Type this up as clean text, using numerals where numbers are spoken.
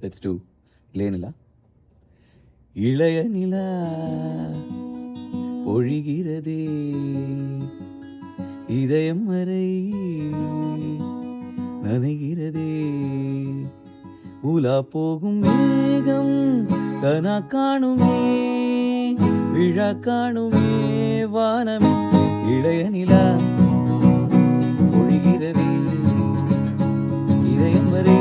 Let's do இளைய நிலா. இளைய நிலா பொழிகிறதே இதயம் வரை நனைகிறதே, உலா போகும் மேகம் கனா காணுமே விழா காணுமே வானமே. இளைய நிலா பொழிகிறதே இதயம் வரை